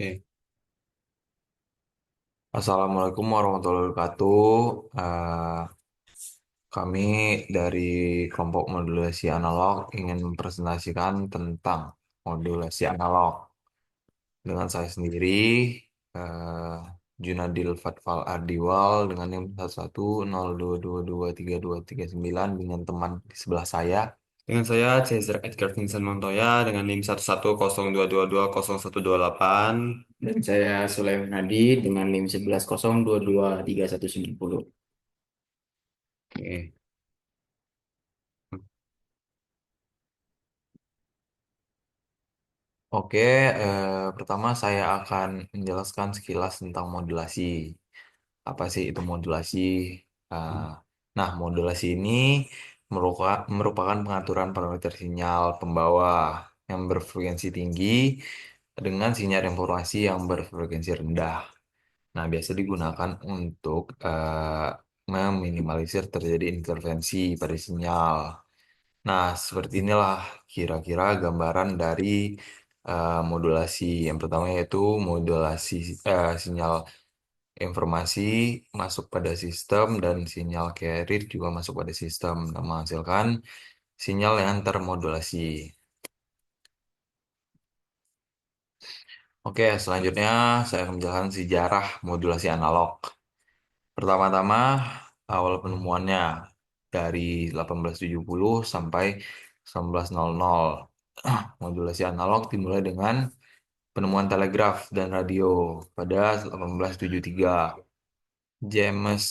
Oke. Assalamualaikum warahmatullahi wabarakatuh. Kami dari kelompok modulasi analog ingin mempresentasikan tentang modulasi analog dengan saya sendiri, eh, Junadil Fatfal Ardiwal dengan NIM 1102223329 dengan teman di sebelah saya. Dengan saya Cesar Edgar Vincent Montoya dengan NIM 110222012128. Dan saya Sulaiman Hadi dengan NIM 11.0223.190. Oke. Oke, pertama saya akan menjelaskan sekilas tentang modulasi. Apa sih itu modulasi? Eh, nah, modulasi ini merupakan pengaturan parameter sinyal pembawa yang berfrekuensi tinggi dengan sinyal informasi yang berfrekuensi rendah. Nah, biasa digunakan untuk meminimalisir terjadi intervensi pada sinyal. Nah, seperti inilah kira-kira gambaran dari modulasi. Yang pertama yaitu modulasi sinyal informasi masuk pada sistem dan sinyal carrier juga masuk pada sistem dan menghasilkan sinyal yang termodulasi. Oke, selanjutnya saya akan menjelaskan sejarah modulasi analog. Pertama-tama, awal penemuannya dari 1870 sampai 1900. Modulasi analog dimulai dengan penemuan telegraf dan radio pada 1873. James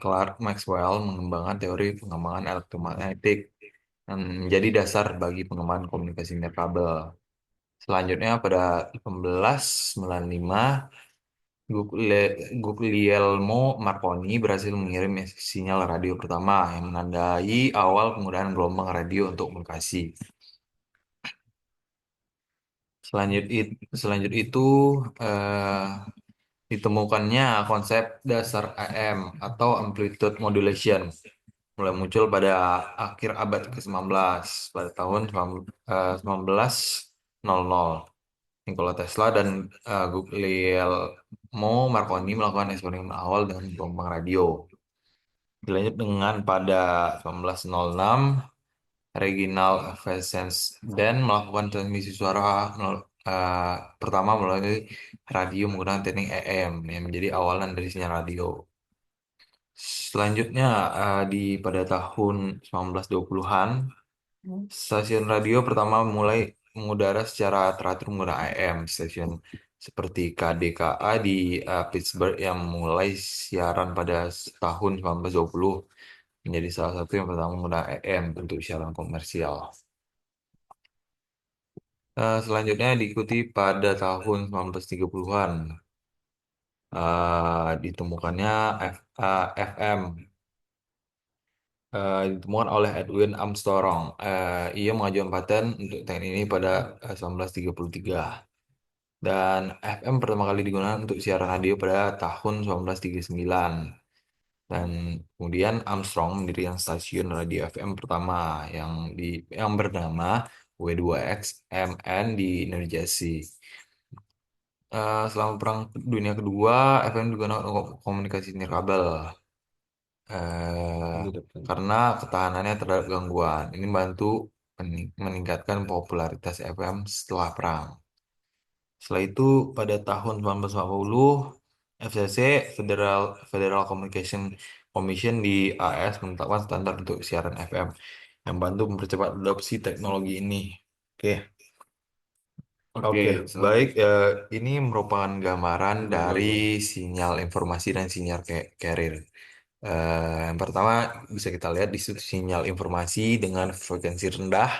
Clerk Maxwell mengembangkan teori pengembangan elektromagnetik yang menjadi dasar bagi pengembangan komunikasi nirkabel. Selanjutnya pada 1895, Guglielmo Marconi berhasil mengirim sinyal radio pertama yang menandai awal penggunaan gelombang radio untuk komunikasi. Selanjut itu eh, ditemukannya konsep dasar AM atau amplitude modulation mulai muncul pada akhir abad ke-19 pada tahun 1900. Nikola Tesla dan Guglielmo Marconi melakukan eksperimen awal dengan gelombang radio. Dilanjut dengan pada 1906, Reginald Fessenden melakukan transmisi suara eh, pertama melalui radio menggunakan teknik EM yang menjadi awalan dari sinyal radio. Selanjutnya di pada tahun 1920-an, stasiun radio pertama mulai mengudara secara teratur menggunakan AM. Stasiun seperti KDKA di Pittsburgh yang mulai siaran pada tahun 1920 menjadi salah satu yang pertama menggunakan AM untuk siaran komersial. Selanjutnya diikuti pada tahun 1930-an. Ditemukannya FM. Ditemukan oleh Edwin Armstrong. Ia mengajukan paten untuk teknik ini pada 1933. Dan FM pertama kali digunakan untuk siaran radio pada tahun 1939. Dan kemudian Armstrong mendirikan stasiun radio FM pertama yang bernama W2X MN di New Jersey. Selama Perang Dunia Kedua, FM digunakan untuk komunikasi nirkabel. eh, karena ketahanannya terhadap gangguan. Ini membantu meningkatkan popularitas FM setelah perang. Setelah itu, pada tahun 1950, FCC Federal Communication Commission di AS menetapkan standar untuk siaran FM yang bantu mempercepat adopsi teknologi ini. Oke, Oke, Oke. baik. Ini merupakan gambaran dari sinyal informasi dan sinyal carrier. Yang pertama bisa kita lihat di situ sinyal informasi dengan frekuensi rendah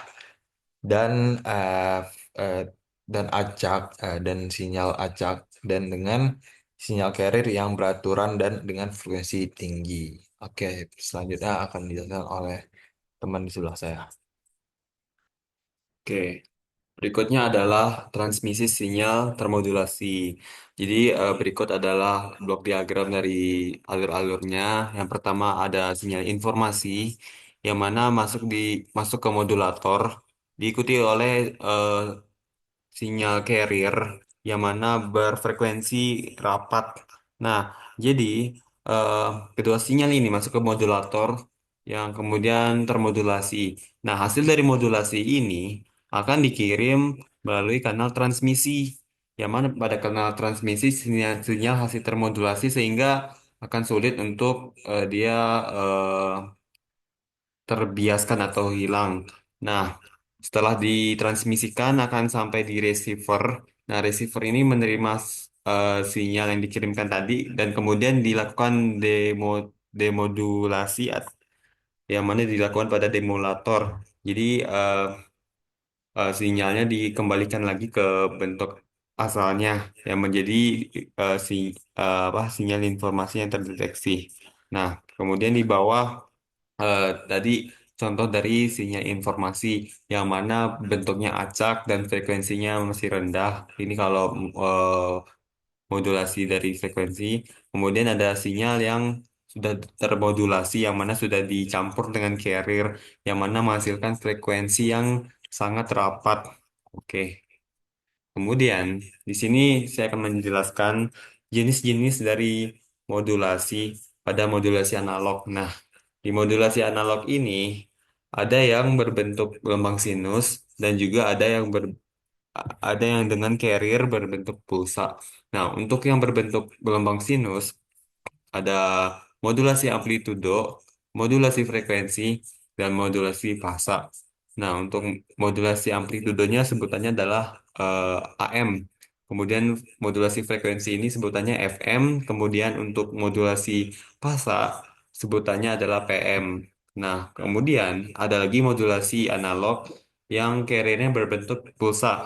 dan eh, eh, dan sinyal acak dan dengan sinyal carrier yang beraturan dan dengan frekuensi tinggi. Oke, selanjutnya akan dijelaskan oleh teman di sebelah saya. Oke. Berikutnya adalah transmisi sinyal termodulasi. Jadi berikut adalah blok diagram dari alur-alurnya. Yang pertama ada sinyal informasi yang mana masuk ke modulator, diikuti oleh sinyal carrier yang mana berfrekuensi rapat. Nah, jadi eh, kedua sinyal ini masuk ke modulator yang kemudian termodulasi. Nah, hasil dari modulasi ini akan dikirim melalui kanal transmisi, yang mana pada kanal transmisi sinyal-sinyal hasil termodulasi sehingga akan sulit untuk dia terbiaskan atau hilang. Nah, setelah ditransmisikan akan sampai di receiver. Nah, receiver ini menerima sinyal yang dikirimkan tadi dan kemudian dilakukan demodulasi yang mana dilakukan pada demulator. Jadi sinyalnya dikembalikan lagi ke bentuk asalnya yang menjadi sinyal informasi yang terdeteksi. Nah, kemudian di bawah tadi contoh dari sinyal informasi yang mana bentuknya acak dan frekuensinya masih rendah. Ini kalau eh, modulasi dari frekuensi. Kemudian ada sinyal yang sudah termodulasi yang mana sudah dicampur dengan carrier yang mana menghasilkan frekuensi yang sangat rapat. Oke. Kemudian di sini saya akan menjelaskan jenis-jenis dari modulasi pada modulasi analog. Nah, di modulasi analog ini ada yang berbentuk gelombang sinus dan juga ada yang dengan carrier berbentuk pulsa. Nah, untuk yang berbentuk gelombang sinus ada modulasi amplitudo, modulasi frekuensi, dan modulasi fasa. Nah, untuk modulasi amplitudonya sebutannya adalah AM. Kemudian modulasi frekuensi ini sebutannya FM. Kemudian untuk modulasi fasa sebutannya adalah PM. Nah, kemudian ada lagi modulasi analog yang carrier-nya berbentuk pulsa.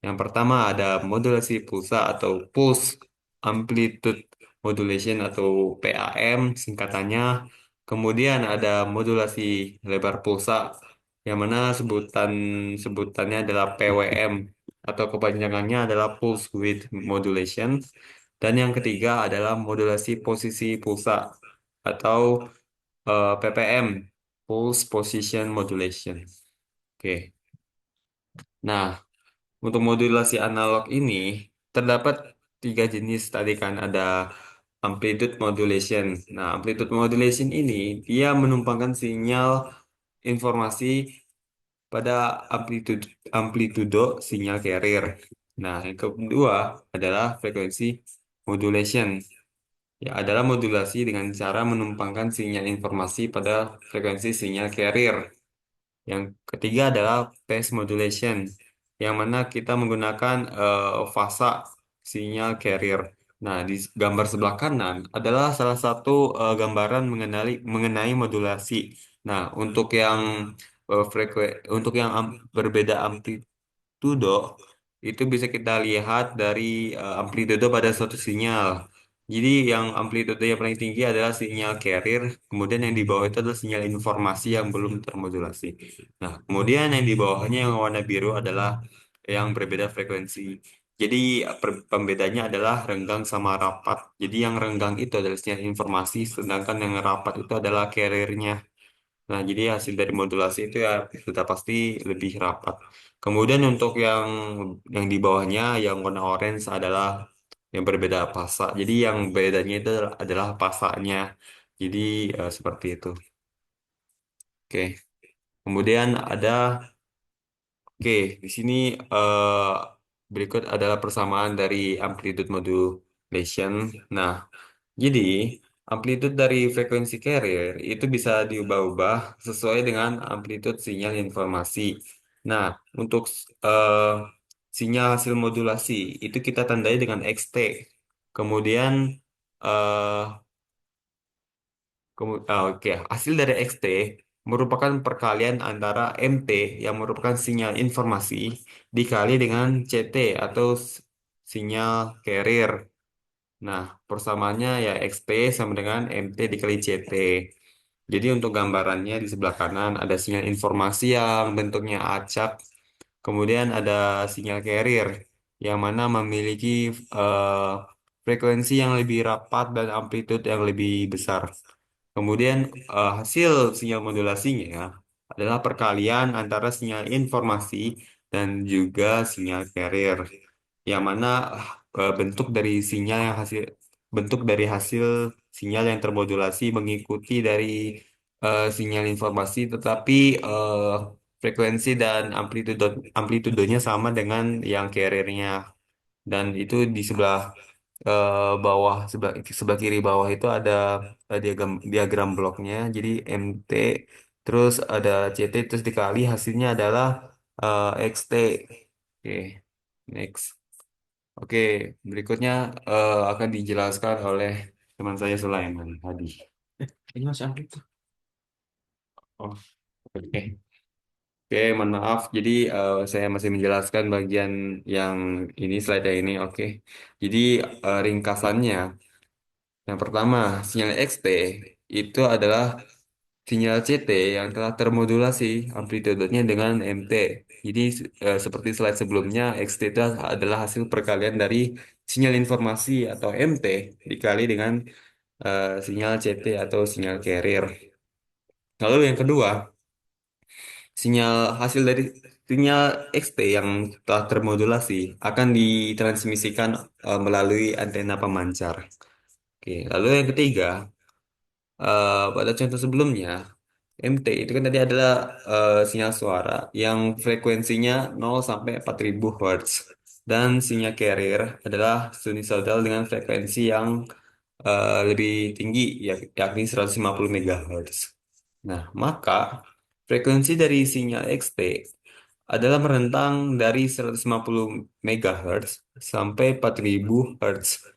Yang pertama ada modulasi pulsa atau pulse amplitude modulation atau PAM singkatannya. Kemudian ada modulasi lebar pulsa yang mana sebutannya adalah PWM atau kepanjangannya adalah pulse width modulation. Dan yang ketiga adalah modulasi posisi pulsa atau PPM, pulse position modulation. Oke. Nah, untuk modulasi analog ini terdapat tiga jenis tadi kan ada amplitude modulation. Nah, amplitude modulation ini dia menumpangkan sinyal informasi pada amplitudo sinyal carrier. Nah, yang kedua adalah frekuensi modulation. Ya, adalah modulasi dengan cara menumpangkan sinyal informasi pada frekuensi sinyal carrier. Yang ketiga adalah phase modulation, yang mana kita menggunakan fasa sinyal carrier. Nah, di gambar sebelah kanan adalah salah satu gambaran mengenai modulasi. Nah, untuk yang berbeda amplitudo itu bisa kita lihat dari amplitudo pada suatu sinyal. Jadi yang amplitudo yang paling tinggi adalah sinyal carrier, kemudian yang di bawah itu adalah sinyal informasi yang belum termodulasi. Nah, kemudian yang di bawahnya yang warna biru adalah yang berbeda frekuensi. Jadi pembedanya adalah renggang sama rapat. Jadi yang renggang itu adalah sinyal informasi, sedangkan yang rapat itu adalah carriernya. Nah, jadi hasil dari modulasi itu ya sudah pasti lebih rapat. Kemudian untuk yang di bawahnya yang warna orange adalah yang berbeda pasa. Jadi yang bedanya itu adalah pasanya. Jadi seperti itu. Oke. Kemudian oke, di sini berikut adalah persamaan dari amplitude modulation. Nah, jadi, amplitude dari frekuensi carrier itu bisa diubah-ubah sesuai dengan amplitude sinyal informasi. Nah, untuk eh, sinyal hasil modulasi itu kita tandai dengan XT. Kemudian, eh, oke, hasil dari XT merupakan perkalian antara MT yang merupakan sinyal informasi dikali dengan CT atau sinyal carrier. Nah, persamaannya ya XT sama dengan MT dikali CT. Jadi untuk gambarannya di sebelah kanan ada sinyal informasi yang bentuknya acak. Kemudian ada sinyal carrier yang mana memiliki eh, frekuensi yang lebih rapat dan amplitude yang lebih besar. Kemudian hasil sinyal modulasinya adalah perkalian antara sinyal informasi dan juga sinyal carrier yang mana bentuk dari sinyal yang hasil bentuk dari hasil sinyal yang termodulasi mengikuti dari sinyal informasi, tetapi eh, frekuensi dan amplitudonya sama dengan yang carriernya. Dan itu di sebelah bawah, sebelah kiri bawah itu ada diagram diagram bloknya. Jadi MT, terus ada CT, terus dikali hasilnya adalah XT. Oke, next. Oke, berikutnya akan dijelaskan oleh teman saya Sulaiman tadi. Ini Mas Andri tuh. Oh, oke. Oke, mohon maaf. Jadi saya masih menjelaskan bagian yang ini, slide yang ini. Oke. Jadi ringkasannya, yang pertama, sinyal XT itu adalah sinyal CT yang telah termodulasi amplitudenya dengan MT. Jadi seperti slide sebelumnya, XT itu adalah hasil perkalian dari sinyal informasi atau MT dikali dengan sinyal CT atau sinyal carrier. Lalu yang kedua, sinyal hasil dari sinyal XT yang telah termodulasi akan ditransmisikan melalui antena pemancar. Oke, lalu yang ketiga, pada contoh sebelumnya, MT itu kan tadi adalah sinyal suara yang frekuensinya 0 sampai 4000 Hz. Dan sinyal carrier adalah sinusoidal dengan frekuensi yang lebih tinggi, yakni 150 MHz. Nah, maka frekuensi dari sinyal XT adalah merentang dari 150 MHz sampai 4000 Hz.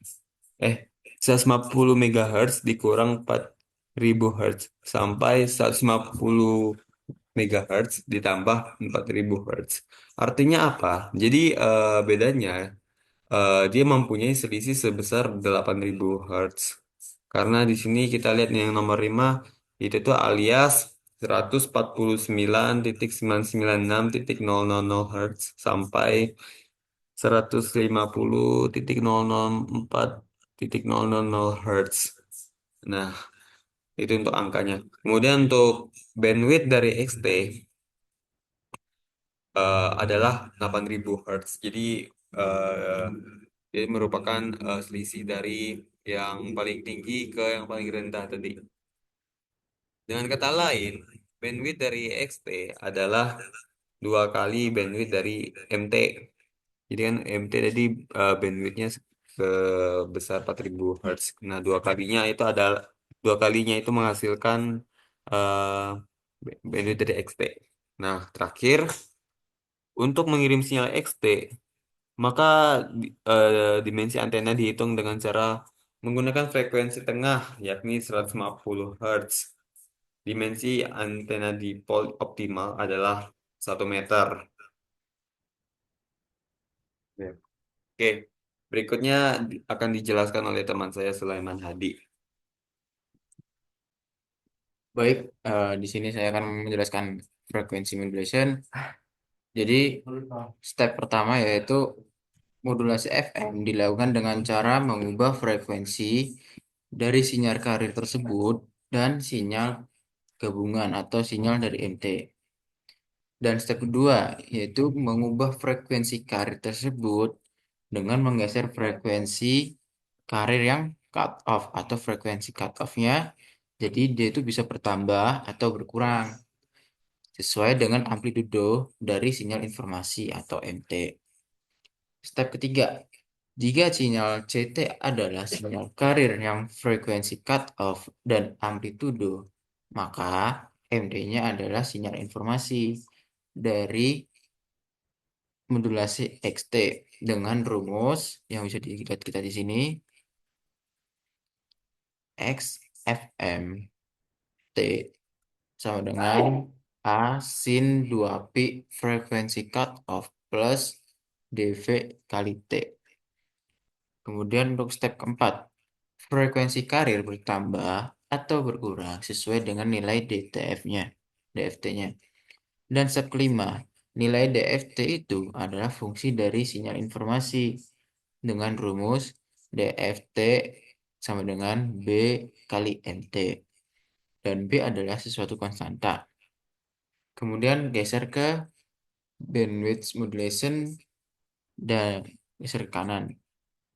Eh, 150 MHz dikurang 4000 Hz sampai 150 MHz ditambah 4000 Hz. Artinya apa? Jadi bedanya dia mempunyai selisih sebesar 8000 Hz. Karena di sini kita lihat yang nomor 5 itu tuh alias 149.996.000 Hz sampai 150.004.000 Hz. Nah, itu untuk angkanya. Kemudian untuk bandwidth dari XT adalah 8000 Hz. Jadi eh, ini merupakan selisih dari yang paling tinggi ke yang paling rendah tadi. Dengan kata lain, bandwidth dari XT adalah dua kali bandwidth dari MT. Jadi kan MT tadi bandwidthnya sebesar 4000 Hz. Nah, dua kalinya itu menghasilkan eh, bandwidth dari XT. Nah, terakhir untuk mengirim sinyal XT, maka dimensi antena dihitung dengan cara menggunakan frekuensi tengah, yakni 150 Hz. Dimensi antena dipol optimal adalah 1 meter. Ya. Oke, berikutnya akan dijelaskan oleh teman saya Sulaiman Hadi. Baik, di sini saya akan menjelaskan frekuensi modulation. Jadi, step pertama yaitu modulasi FM dilakukan dengan cara mengubah frekuensi dari sinyal carrier tersebut dan sinyal gabungan atau sinyal dari MT. Dan step kedua yaitu mengubah frekuensi carrier tersebut dengan menggeser frekuensi carrier yang cut off atau frekuensi cut off-nya. Jadi dia itu bisa bertambah atau berkurang sesuai dengan amplitudo dari sinyal informasi atau MT. Step ketiga, jika sinyal CT adalah sinyal carrier yang frekuensi cut off dan amplitudo, maka MD-nya adalah sinyal informasi dari modulasi XT dengan rumus yang bisa dilihat kita di sini. X FM T sama dengan A sin 2 pi frekuensi cut off plus DV kali T. Kemudian untuk step keempat, frekuensi karir bertambah atau berkurang sesuai dengan nilai DTF-nya, DFT-nya. Dan step kelima, nilai DFT itu adalah fungsi dari sinyal informasi dengan rumus DFT sama dengan B kali MT. Dan B adalah sesuatu konstanta. Kemudian geser ke bandwidth modulation dan geser ke kanan.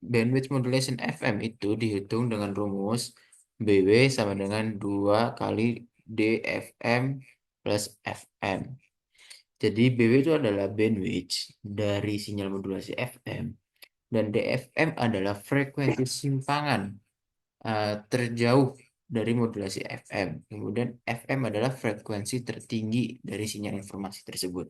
Bandwidth modulation FM itu dihitung dengan rumus BW sama dengan 2 kali DFM plus FM. Jadi BW itu adalah bandwidth dari sinyal modulasi FM dan DFM adalah frekuensi simpangan terjauh dari modulasi FM. Kemudian FM adalah frekuensi tertinggi dari sinyal informasi tersebut.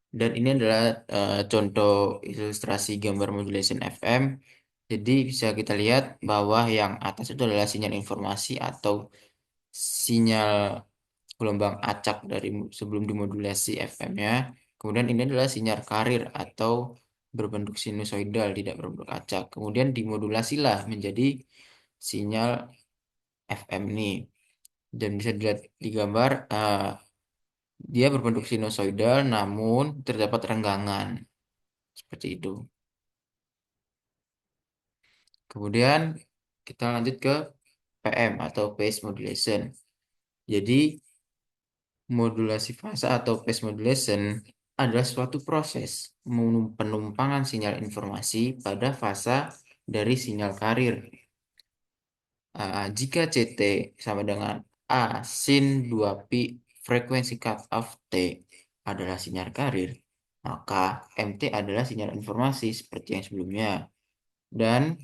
Dan ini adalah contoh ilustrasi gambar modulation FM. Jadi bisa kita lihat bahwa yang atas itu adalah sinyal informasi atau sinyal gelombang acak dari sebelum dimodulasi FM-nya. Kemudian ini adalah sinyal karir atau berbentuk sinusoidal, tidak berbentuk acak. Kemudian dimodulasilah menjadi sinyal FM ini. Dan bisa dilihat di gambar, dia berbentuk sinusoidal namun terdapat renggangan. Seperti itu. Kemudian kita lanjut ke PM atau phase modulation. Jadi modulasi fase atau phase modulation adalah suatu proses penumpangan sinyal informasi pada fasa dari sinyal karir. Jika CT sama dengan A sin 2pi frekuensi cutoff T adalah sinyal karir, maka MT adalah sinyal informasi seperti yang sebelumnya. Dan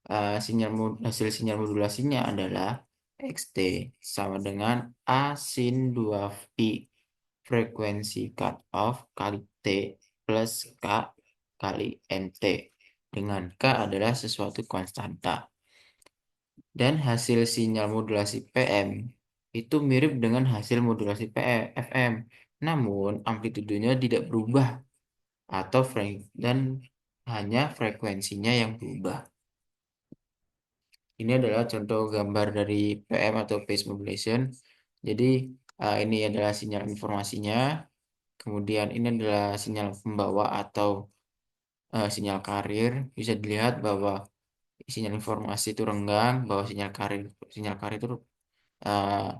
hasil sinyal modulasinya adalah XT sama dengan A sin 2pi frekuensi cutoff kali T plus K kali MT. Dengan K adalah sesuatu konstanta. Dan hasil sinyal modulasi PM itu mirip dengan hasil modulasi FM. Namun amplitudenya tidak berubah atau dan hanya frekuensinya yang berubah. Ini adalah contoh gambar dari PM atau phase modulation. Jadi ini adalah sinyal informasinya. Kemudian ini adalah sinyal pembawa atau sinyal karir. Bisa dilihat bahwa sinyal informasi itu renggang, bahwa sinyal karir itu uh,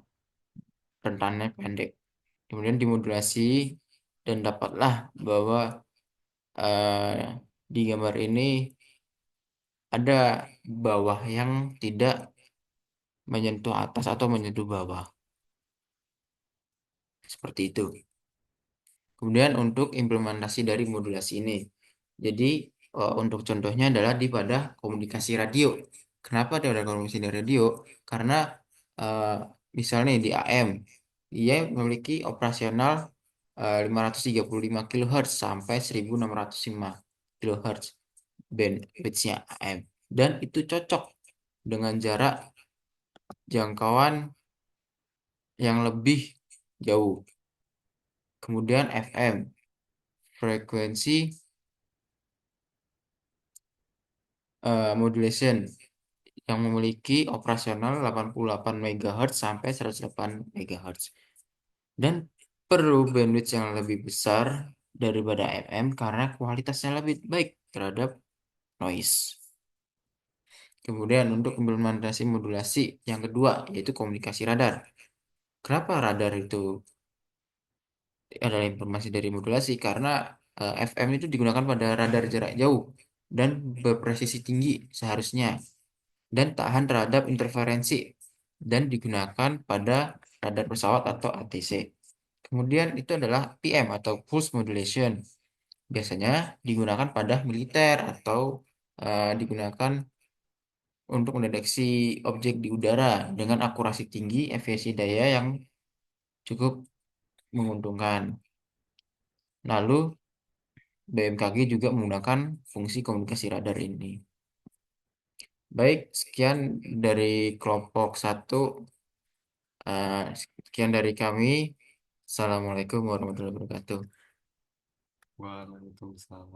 rentannya pendek. Kemudian dimodulasi dan dapatlah bahwa di gambar ini ada bawah yang tidak menyentuh atas atau menyentuh bawah. Seperti itu. Kemudian untuk implementasi dari modulasi ini. Jadi untuk contohnya adalah pada komunikasi radio. Kenapa ada komunikasi radio? Karena eh, misalnya di AM, dia memiliki operasional 535 kHz sampai 1605 kHz bandwidth-nya AM. Dan itu cocok dengan jarak jangkauan yang lebih jauh. Kemudian FM, frekuensi modulation yang memiliki operasional 88 MHz sampai 108 MHz. Dan perlu bandwidth yang lebih besar daripada FM karena kualitasnya lebih baik terhadap noise. Kemudian untuk implementasi modulasi yang kedua yaitu komunikasi radar. Kenapa radar itu adalah informasi dari modulasi? Karena FM itu digunakan pada radar jarak jauh dan berpresisi tinggi seharusnya dan tahan terhadap interferensi dan digunakan pada radar pesawat atau ATC. Kemudian itu adalah PM atau pulse modulation. Biasanya digunakan pada militer atau digunakan untuk mendeteksi objek di udara dengan akurasi tinggi, efisiensi daya yang cukup menguntungkan. Lalu BMKG juga menggunakan fungsi komunikasi radar ini. Baik, sekian dari kelompok 1. Sekian dari kami. Assalamualaikum warahmatullahi wabarakatuh. Waalaikumsalam.